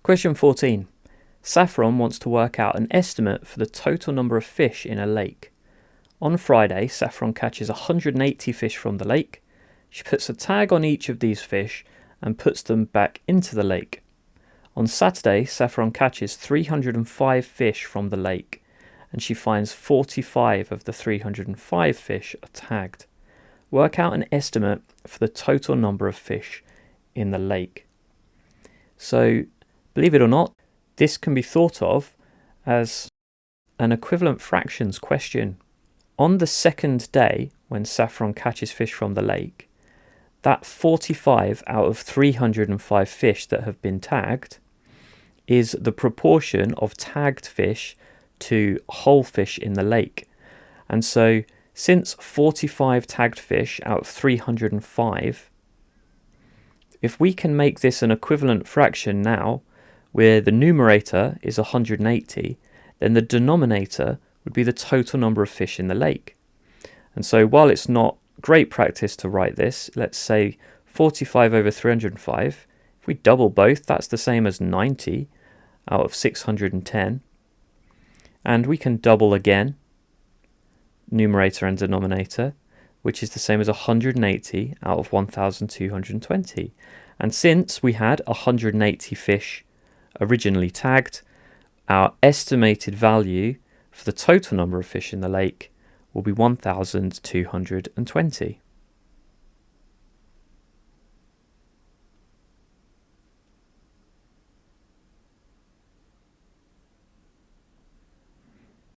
Question 14. Saffron wants to work out an estimate for the total number of fish in a lake. On Friday, Saffron catches 180 fish from the lake. She puts a tag on each of these fish and puts them back into the lake. On Saturday, Saffron catches 305 fish from the lake, and she finds 45 of the 305 fish are tagged. Work out an estimate for the total number of fish in the lake. So, believe it or not, this can be thought of as an equivalent fractions question. On the second day, when Saffron catches fish from the lake, that 45 out of 305 fish that have been tagged is the proportion of tagged fish to whole fish in the lake. And so, since 45 tagged fish out of 305, if we can make this an equivalent fraction now, where the numerator is 180, then the denominator would be the total number of fish in the lake. And so while it's not great practice to write this, let's say 45 over 305, if we double both, that's the same as 90 out of 610. And we can double again, numerator and denominator, which is the same as 180 out of 1220. And since we had 180 fish originally tagged, our estimated value for the total number of fish in the lake will be 1220.